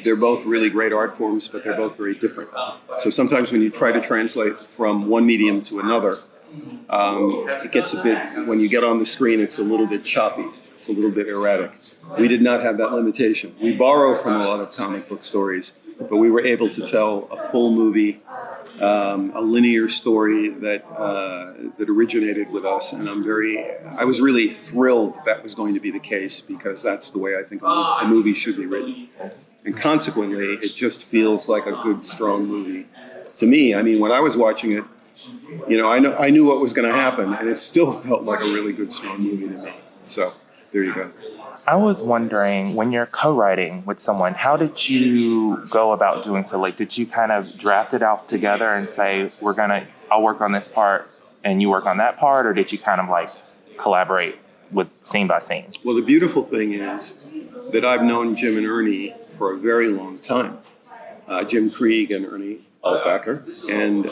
They're both really great art forms, but they're both very different. So sometimes when you try to translate from one medium to another, it gets a bit, when you get on the screen, it's a little bit choppy. It's a little bit erratic. We did not have that limitation. We borrow from a lot of comic book stories, but we were able to tell a full movie, a linear story that originated with us, and I was really thrilled that was going to be the case, because that's the way I think a movie should be written. And consequently, it just feels like a good, strong movie to me. I mean, when I was watching it, I knew what was going to happen, and it still felt like a really good, strong movie to me. So there you go. I was wondering, when you're co-writing with someone, how did you go about doing so? Like, did you kind of draft it out together and say, I'll work on this part and you work on that part? Or did you kind of like collaborate with scene by scene? Well, the beautiful thing is that I've known Jim and Ernie for a very long time. Jim Krieg and Ernie Altbacker. And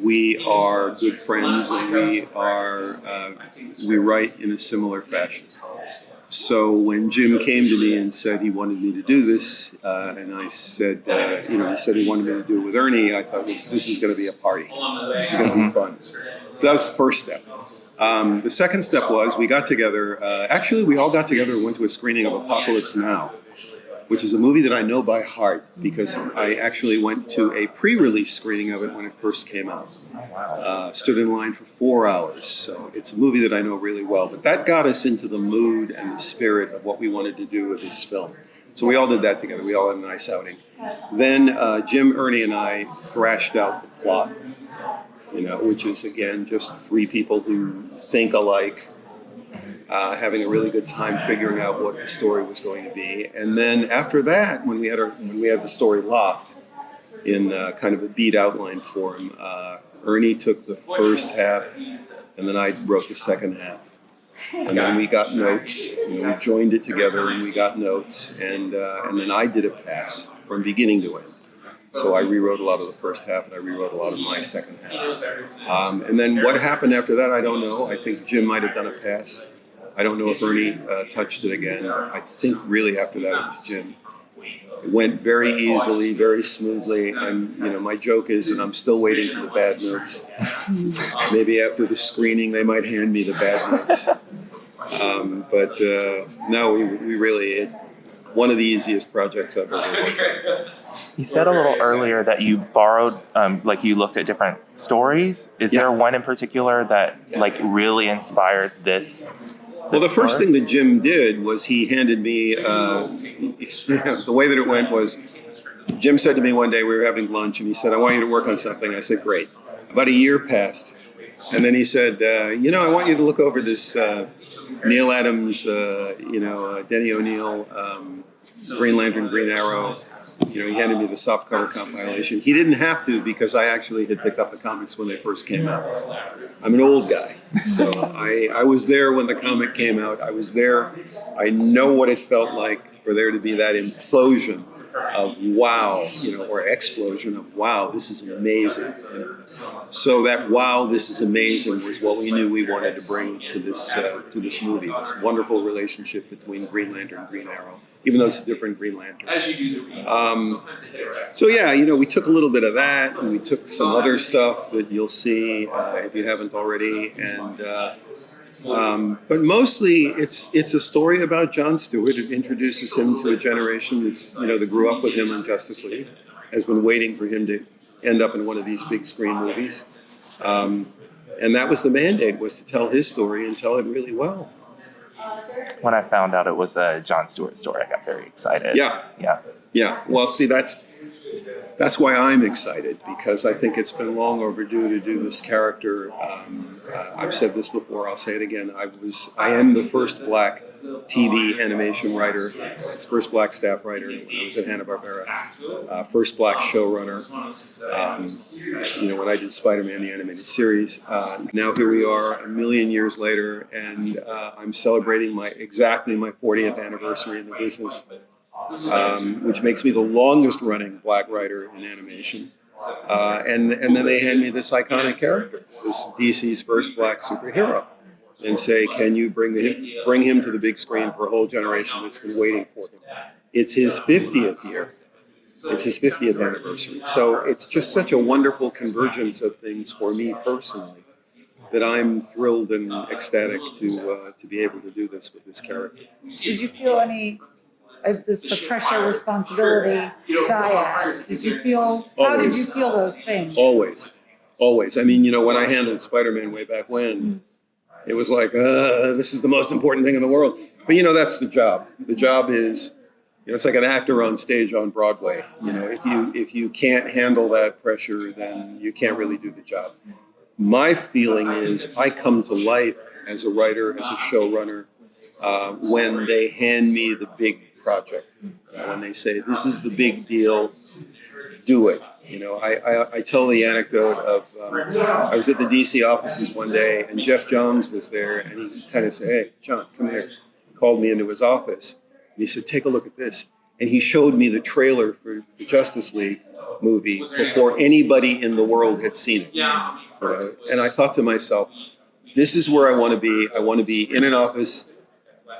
we are good friends, and we write in a similar fashion. So when Jim came to me and said he wanted me to do this, and I said, he said he wanted me to do it with Ernie, I thought, well, this is going to be a party. This is going to be fun. So that was the first step. The second step was we got together. We all got together and went to a screening of Apocalypse Now, which is a movie that I know by heart because I actually went to a pre-release screening of it when it first came out. Stood in line for 4 hours. So it's a movie that I know really well. But that got us into the mood and the spirit of what we wanted to do with this film. So we all did that together. We all had a nice outing. Then Jim, Ernie, and I thrashed out the plot, which is, again, just three people who think alike, having a really good time figuring out what the story was going to be. And then after that, when we had the story locked in kind of a beat outline form, Ernie took the first half, and then I wrote the second half. And then we got notes. We joined it together, and we got notes. And then I did a pass from beginning to end. So I rewrote a lot of the first half, and I rewrote a lot of my second half. And then what happened after that, I don't know. I think Jim might have done a pass. I don't know if Ernie touched it again. I think really after that it was Jim. It went very easily, very smoothly. And my joke is that I'm still waiting for the bad notes. Maybe after the screening they might hand me the bad notes. No, we really, one of the easiest projects I've ever worked on. You said a little earlier that you borrowed, you looked at different stories. Is there one in particular that really inspired this? Well, the first thing that Jim did was he handed me, the way that it went was, Jim said to me one day, we were having lunch, and he said, I want you to work on something. I said, great. About a year passed. And then he said, I want you to look over this Neil Adams, Denny O'Neil, Green Lantern, Green Arrow. He handed me the softcover compilation. He didn't have to because I actually had picked up the comics when they first came out. I'm an old guy, so I was there when the comic came out. I was there. I know what it felt like for there to be that implosion of wow, or explosion of wow, this is amazing. So that wow, this is amazing was what we knew we wanted to bring to this movie. This wonderful relationship between Green Lantern and Green Arrow, even though it's a different Green Lantern. We took a little bit of that, and we took some other stuff that you'll see if you haven't already, but mostly it's a story about John Stewart. It introduces him to a generation that grew up with him on Justice League, has been waiting for him to end up in one of these big screen movies. And that was the mandate, was to tell his story and tell it really well. When I found out it was a John Stewart story, I got very excited. Yeah. Well, see, that's why I'm excited, because I think it's been long overdue to do this character. I've said this before, I'll say it again. I am the first black TV animation writer, first black staff writer when I was at Hanna-Barbera, first black showrunner, when I did Spider-Man, the animated series. Now here we are a million years later, and I'm celebrating exactly my 40th anniversary in the business, which makes me the longest running black writer in animation. And then they hand me this iconic character, this DC's first black superhero, and say, can you bring him to the big screen for a whole generation that's been waiting for him? It's his 50th year. It's his 50th anniversary. So it's just such a wonderful convergence of things for me personally that I'm thrilled and ecstatic to be able to do this with this character. Did you feel any of this, the pressure, responsibility, dyad? Did you feel, how did you feel those things? Always. I mean, when I handled Spider-Man way back when, it was like, this is the most important thing in the world. But that's the job. The job is, it's like an actor on stage on Broadway. If you can't handle that pressure, then you can't really do the job. My feeling is I come to life as a writer, as a showrunner, when they hand me the big project. When they say, this is the big deal, do it. I tell the anecdote of I was at the DC offices one day and Jeff Johns was there and he kind of said, hey, John, come here. He called me into his office and he said, take a look at this. And he showed me the trailer for the Justice League movie before anybody in the world had seen it. And I thought to myself, this is where I want to be. I want to be in an office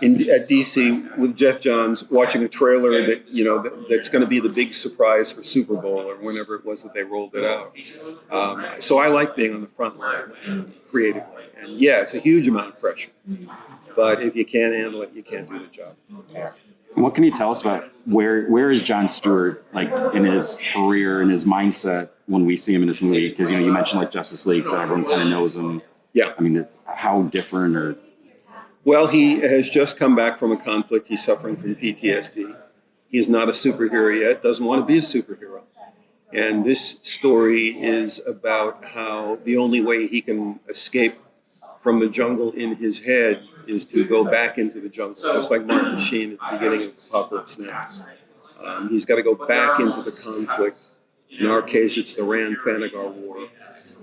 at DC with Jeff Johns watching a trailer that that's going to be the big surprise for Super Bowl or whenever it was that they rolled it out. So I like being on the front line creatively. And yeah, it's a huge amount of pressure. But if you can't handle it, you can't do the job. What can you tell us about where is Jon Stewart in his career and his mindset when we see him in this movie? Because you mentioned Justice League, so everyone kind of knows him. Yeah. I mean, how different or? Well, he has just come back from a conflict. He's suffering from PTSD. He's not a superhero yet. Doesn't want to be a superhero. And this story is about how the only way he can escape from the jungle in his head is to go back into the jungle, just like Martin Sheen at the beginning of Apocalypse Now. He's got to go back into the conflict. In our case, it's the Rand-Thanagar War.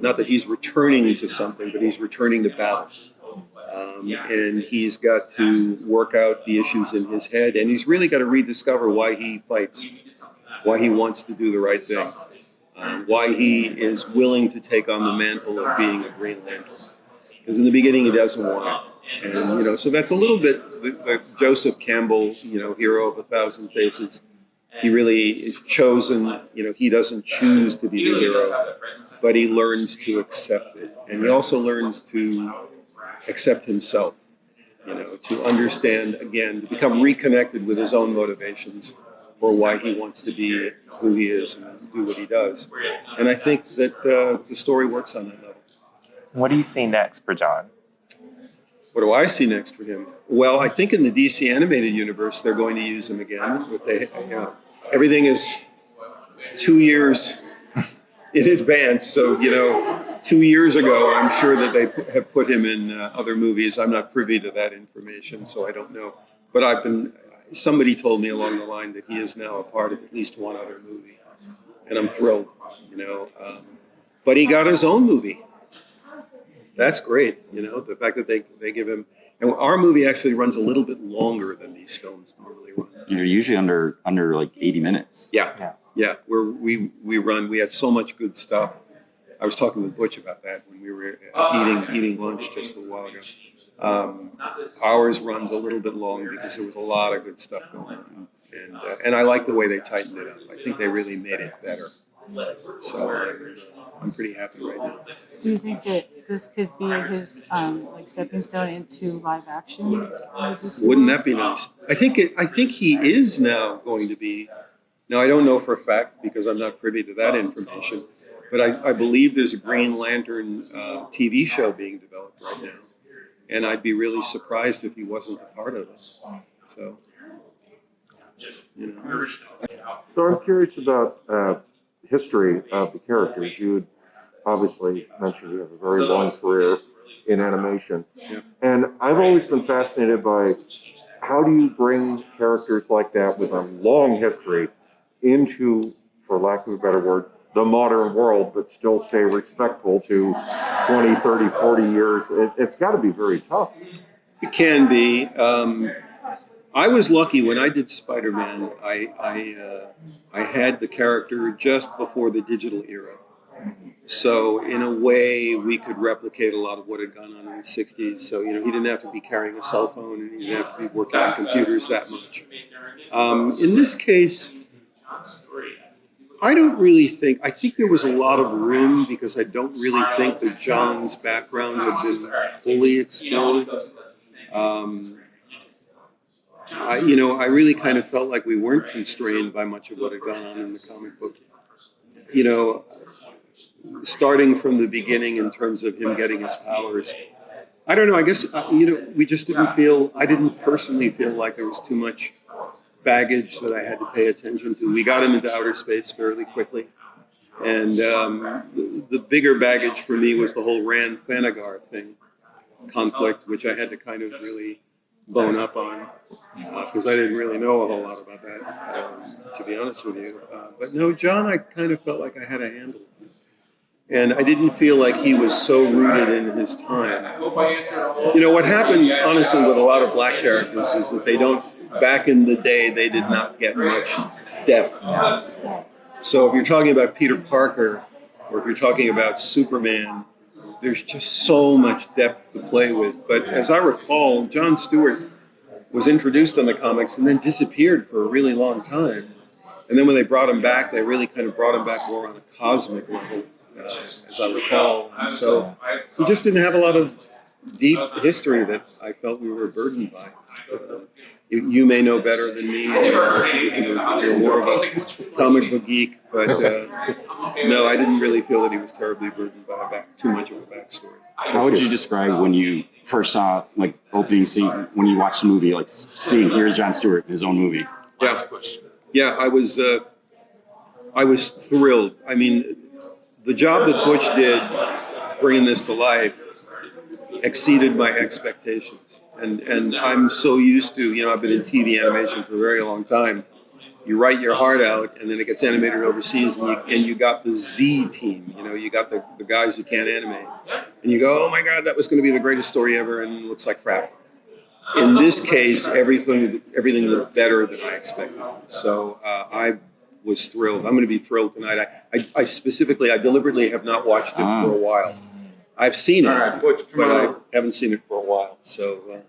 Not that he's returning to something, but he's returning to battle. And he's got to work out the issues in his head, and he's really got to rediscover why he fights, why he wants to do the right thing, why he is willing to take on the mantle of being a Green Lantern. Because in the beginning, he doesn't want it. And, so that's a little bit the Joseph Campbell, hero of 1,000 faces. He really is chosen, he doesn't choose to be the hero, but he learns to accept it. And he also learns to accept himself, to understand, again, to become reconnected with his own motivations for why he wants to be who he is and do what he does. And I think that the story works on that level. What do you see next for John? What do I see next for him? Well, I think in the DC animated universe, they're going to use him again. Everything is 2 years in advance. So, 2 years ago, I'm sure that they have put him in other movies. I'm not privy to that information, so I don't know. But somebody told me along the line that he is now a part of at least one other movie. And I'm thrilled, But he got his own movie. That's great, the fact that they give him, and our movie actually runs a little bit longer than these films normally run. You're usually under 80 minutes. Yeah. We had so much good stuff. I was talking with Butch about that when we were eating lunch just a while ago. Ours runs a little bit long because there was a lot of good stuff going on, and I like the way they tightened it up. I think they really made it better. So I'm pretty happy right now. Do you think that this could be his stepping stone into live action? Wouldn't that be nice? I think he is now going to be. Now I don't know for a fact because I'm not privy to that information, but I believe there's a Green Lantern TV show being developed right now, and I'd be really surprised if he wasn't a part of it. So, So I'm curious about history of the characters. You had obviously mentioned you have a very long career in animation. Yeah. And I've always been fascinated by how do you bring characters like that with a long history into, for lack of a better word, the modern world, but still stay respectful to 20, 30, 40 years. It's got to be very tough. It can be. I was lucky when I did Spider-Man. I had the character just before the digital era, So in a way, we could replicate a lot of what had gone on in the 60s. So, he didn't have to be carrying a cell phone and he didn't have to be working on computers that much. In this case, I don't really I think there was a lot of room because I don't really think that John's background had been fully explored. I really kind of felt like we weren't constrained by much of what had gone on in the comic book. Starting from the beginning in terms of him getting his powers. I don't know, I guess, we just I didn't personally feel like there was too much baggage that I had to pay attention to. We got him into outer space fairly quickly. And the bigger baggage for me was the whole Rand Thanagar conflict, which I had to kind of really bone up on because I didn't really know a whole lot about that, to be honest with you. But no, John, I kind of felt like I had a handle. And I didn't feel like he was so rooted in his time. What happened, honestly, with a lot of black characters is that back in the day, they did not get much depth. So if you're talking about Peter Parker, or if you're talking about Superman, there's just so much depth to play with. But as I recall, John Stewart was introduced in the comics and then disappeared for a really long time. And then when they brought him back, they really kind of brought him back more on a cosmic level. As I recall. And so we just didn't have a lot of deep history that I felt we were burdened by. You may know better than me. You're more of a comic book geek, but no, I didn't really feel that he was terribly burdened by too much of a backstory. How would you describe when you first saw opening scene, when you watched the movie, seeing here's John Stewart in his own movie? Yeah, I was thrilled. I mean, the job that Butch did bringing this to life exceeded my expectations. And I'm so used to, I've been in TV animation for a very long time. You write your heart out and then it gets animated overseas and you got the Z team, you got the guys who can't animate. And you go, oh my God, that was going to be the greatest story ever and it looks like crap. In this case, everything looked better than I expected. So I was thrilled. I'm going to be thrilled tonight. I deliberately have not watched it for a while. I've seen it, but I haven't seen it for a while. So